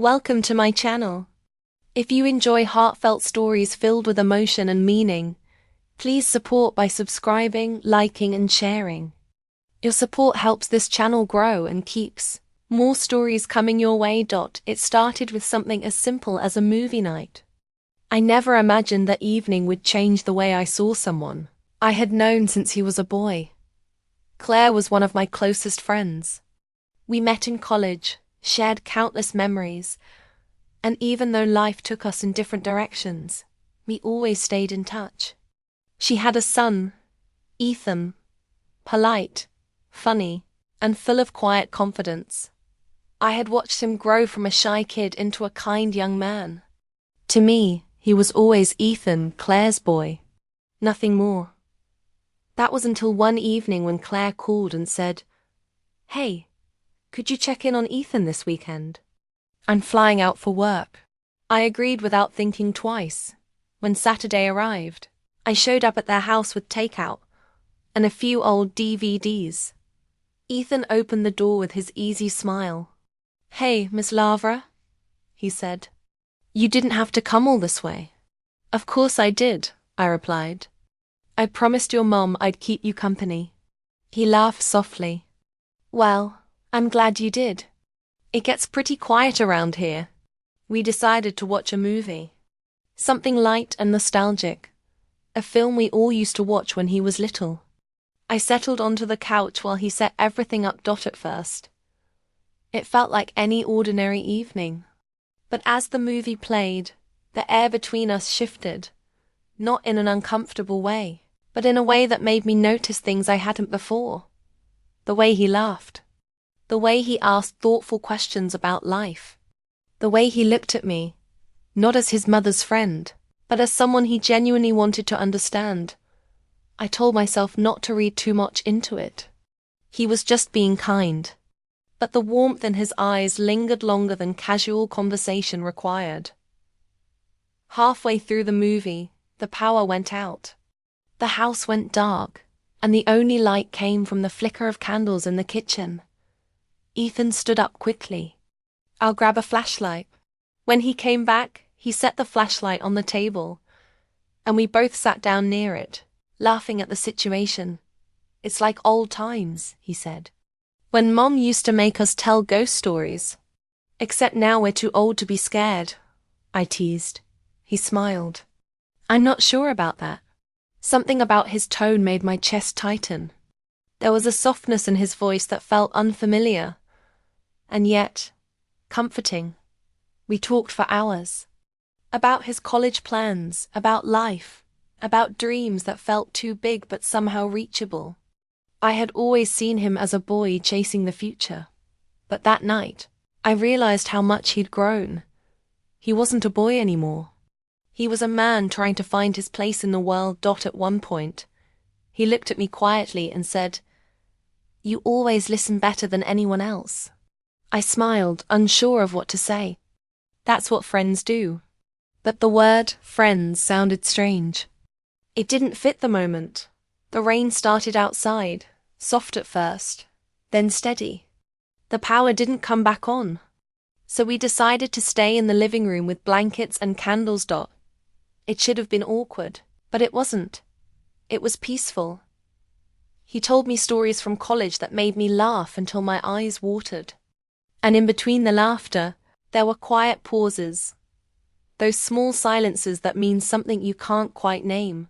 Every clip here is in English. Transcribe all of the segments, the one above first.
Welcome to my channel. If you enjoy heartfelt stories filled with emotion and meaning, please support by subscribing, liking, and sharing. Your support helps this channel grow and keeps more stories coming your way. It started with something as simple as a movie night. I never imagined that evening would change the way I saw someone I had known since he was a boy. Claire was one of my closest friends. We met in college, shared countless memories, and even though life took us in different directions, we always stayed in touch. She had a son, Ethan, polite, funny, and full of quiet confidence. I had watched him grow from a shy kid into a kind young man. To me, he was always Ethan, Claire's boy. Nothing more. That was until one evening when Claire called and said, "Hey, could you check in on Ethan this weekend? I'm flying out for work." I agreed without thinking twice. When Saturday arrived, I showed up at their house with takeout and a few old DVDs. Ethan opened the door with his easy smile. "Hey, Miss Lavra," he said. "You didn't have to come all this way." "Of course I did," I replied. "I promised your mom I'd keep you company." He laughed softly. "Well, I'm glad you did. It gets pretty quiet around here." We decided to watch a movie. Something light and nostalgic. A film we all used to watch when he was little. I settled onto the couch while he set everything up. At first, it felt like any ordinary evening. But as the movie played, the air between us shifted. Not in an uncomfortable way, but in a way that made me notice things I hadn't before. The way he laughed. The way he asked thoughtful questions about life. The way he looked at me, not as his mother's friend, but as someone he genuinely wanted to understand. I told myself not to read too much into it. He was just being kind. But the warmth in his eyes lingered longer than casual conversation required. Halfway through the movie, the power went out. The house went dark, and the only light came from the flicker of candles in the kitchen. Ethan stood up quickly. "I'll grab a flashlight." When he came back, he set the flashlight on the table, and we both sat down near it, laughing at the situation. "It's like old times," he said. "When Mom used to make us tell ghost stories. Except now we're too old to be scared," I teased. He smiled. "I'm not sure about that." Something about his tone made my chest tighten. There was a softness in his voice that felt unfamiliar, and yet comforting. We talked for hours. About his college plans, about life, about dreams that felt too big but somehow reachable. I had always seen him as a boy chasing the future. But that night, I realized how much he'd grown. He wasn't a boy anymore. He was a man trying to find his place in the world. At one point, he looked at me quietly and said, "You always listen better than anyone else." I smiled, unsure of what to say. That's what friends do. But the word friends sounded strange. It didn't fit the moment. The rain started outside, soft at first, then steady. The power didn't come back on. So we decided to stay in the living room with blankets and candles. It should have been awkward, but it wasn't. It was peaceful. He told me stories from college that made me laugh until my eyes watered. And in between the laughter, there were quiet pauses. Those small silences that mean something you can't quite name.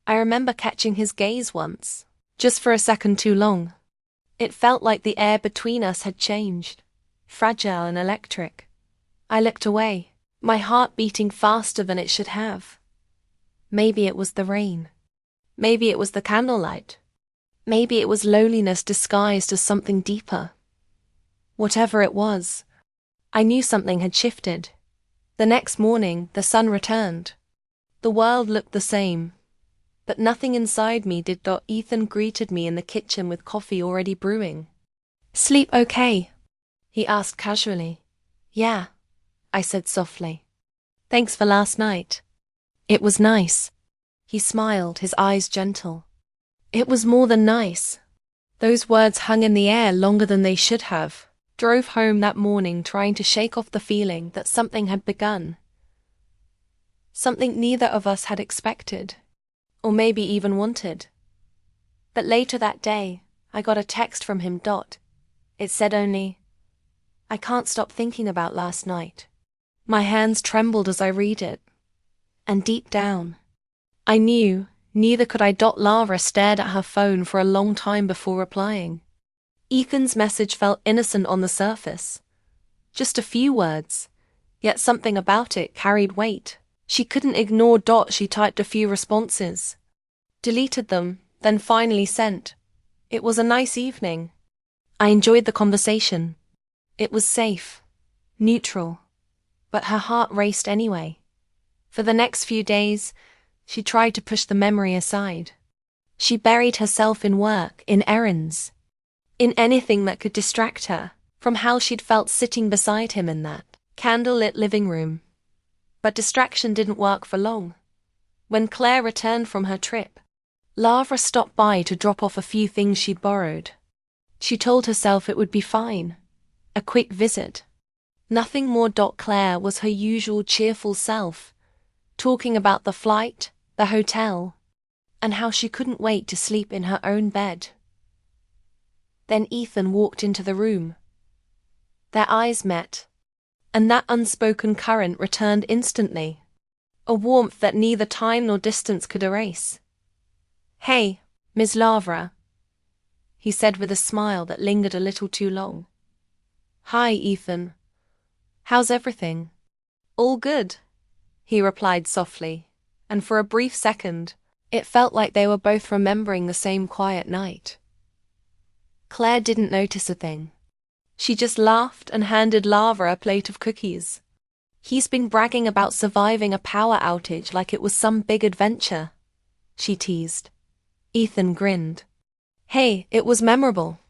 I remember catching his gaze once, just for a second too long. It felt like the air between us had changed, fragile and electric. I looked away, my heart beating faster than it should have. Maybe it was the rain. Maybe it was the candlelight. Maybe it was loneliness disguised as something deeper. Whatever it was, I knew something had shifted. The next morning, the sun returned. The world looked the same, but nothing inside me did. Ethan greeted me in the kitchen with coffee already brewing. "Sleep okay?" he asked casually. "Yeah," I said softly. "Thanks for last night." "It was nice." He smiled, his eyes gentle. "It was more than nice." Those words hung in the air longer than they should have. drove home that morning trying to shake off the feeling that something had begun. Something neither of us had expected, or maybe even wanted. But later that day, I got a text from him. It said only, "I can't stop thinking about last night." My hands trembled as I read it. And deep down, I knew neither could I. Lara stared at her phone for a long time before replying. Ethan's message felt innocent on the surface. Just a few words, yet something about it carried weight. She couldn't ignore. She typed a few responses, deleted them, then finally sent, "It was a nice evening. I enjoyed the conversation. It was safe, neutral." But her heart raced anyway. For the next few days, she tried to push the memory aside. She buried herself in work, in errands, in anything that could distract her from how she'd felt sitting beside him in that candlelit living room. But distraction didn't work for long. When Claire returned from her trip, Lara stopped by to drop off a few things she'd borrowed. She told herself it would be fine. A quick visit. Nothing more. Claire was her usual cheerful self, talking about the flight, the hotel, and how she couldn't wait to sleep in her own bed. Then Ethan walked into the room. Their eyes met, and that unspoken current returned instantly, a warmth that neither time nor distance could erase. "Hey, Ms. Lara," he said with a smile that lingered a little too long. "Hi, Ethan. How's everything?" "All good," he replied softly, and for a brief second, it felt like they were both remembering the same quiet night. Claire didn't notice a thing. She just laughed and handed Lara a plate of cookies. "He's been bragging about surviving a power outage like it was some big adventure," she teased. Ethan grinned. "Hey, it was memorable."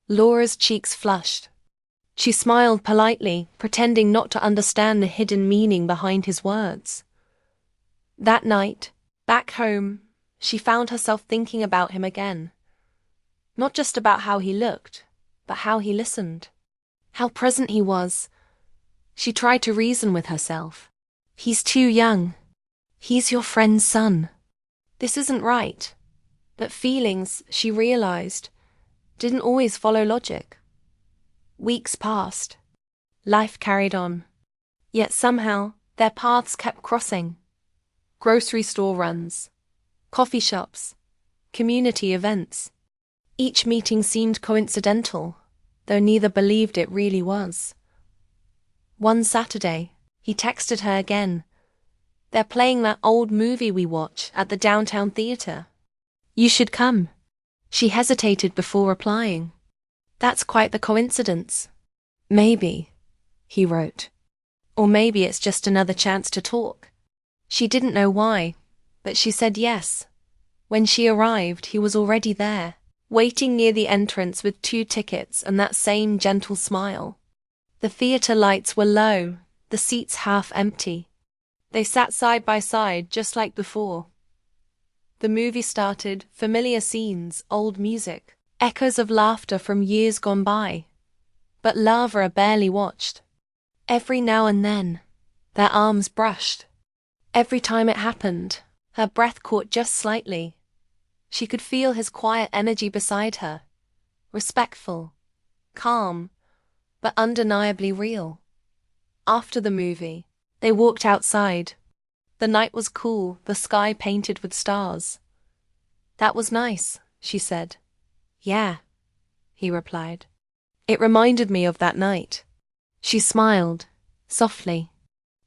Laura's cheeks flushed. She smiled politely, pretending not to understand the hidden meaning behind his words. That night, back home, she found herself thinking about him again. Not just about how he looked, but how he listened. How present he was. She tried to reason with herself. "He's too young. He's your friend's son. This isn't right." But feelings, she realized, didn't always follow logic. Weeks passed. Life carried on. Yet somehow, their paths kept crossing. Grocery store runs, coffee shops, community events. Each meeting seemed coincidental, though neither believed it really was. One Saturday, he texted her again. "They're playing that old movie we watch at the downtown theater. You should come." She hesitated before replying. "That's quite the coincidence." "Maybe," he wrote. "Or maybe it's just another chance to talk." She didn't know why, but she said yes. When she arrived, he was already there, waiting near the entrance with 2 tickets and that same gentle smile. The theater lights were low, the seats half empty. They sat side by side just like before. The movie started, familiar scenes, old music, echoes of laughter from years gone by. But Lara barely watched. Every now and then, their arms brushed. Every time it happened, her breath caught just slightly. She could feel his quiet energy beside her. Respectful, calm, but undeniably real. After the movie, they walked outside. The night was cool, the sky painted with stars. "That was nice," she said. "Yeah," he replied. "It reminded me of that night." She smiled, softly.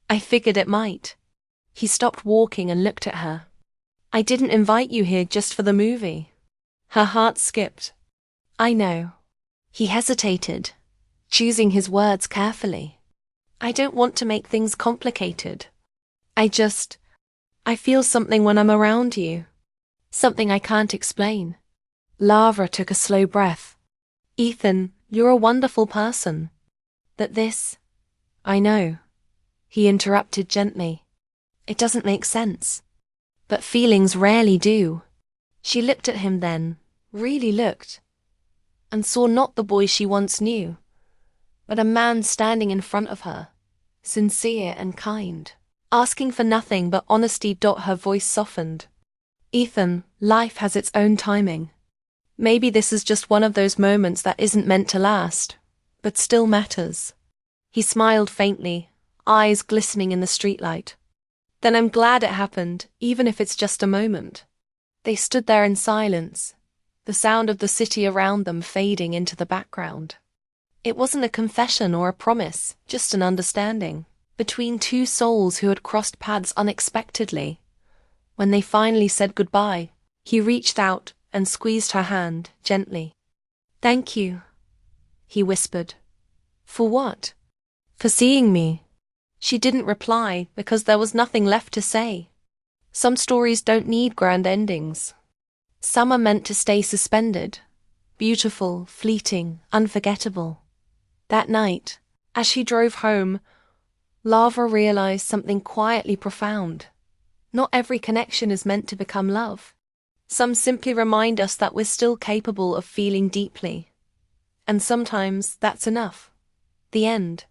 "I figured it might." He stopped walking and looked at her. "I didn't invite you here just for the movie." Her heart skipped. "I know." He hesitated, choosing his words carefully. "I don't want to make things complicated. I feel something when I'm around you. Something I can't explain." Lara took a slow breath. "Ethan, you're a wonderful person. But this, I know," he interrupted gently. "It doesn't make sense. But feelings rarely do." She looked at him then, really looked, and saw not the boy she once knew, but a man standing in front of her, sincere and kind, asking for nothing but honesty. Her voice softened. Ethan, life has its own timing. Maybe this is just one of those moments that isn't meant to last, but still matters. He smiled faintly, eyes glistening in the streetlight. Then I'm glad it happened, even if it's just a moment. They stood there in silence, the sound of the city around them fading into the background. It wasn't a confession or a promise, just an understanding, between two souls who had crossed paths unexpectedly. When they finally said goodbye, he reached out and squeezed her hand gently. "Thank you," he whispered. "For what?" "For seeing me." She didn't reply because there was nothing left to say. Some stories don't need grand endings. Some are meant to stay suspended, beautiful, fleeting, unforgettable. That night, as she drove home, Lava realized something quietly profound. Not every connection is meant to become love. Some simply remind us that we're still capable of feeling deeply. And sometimes that's enough. The end.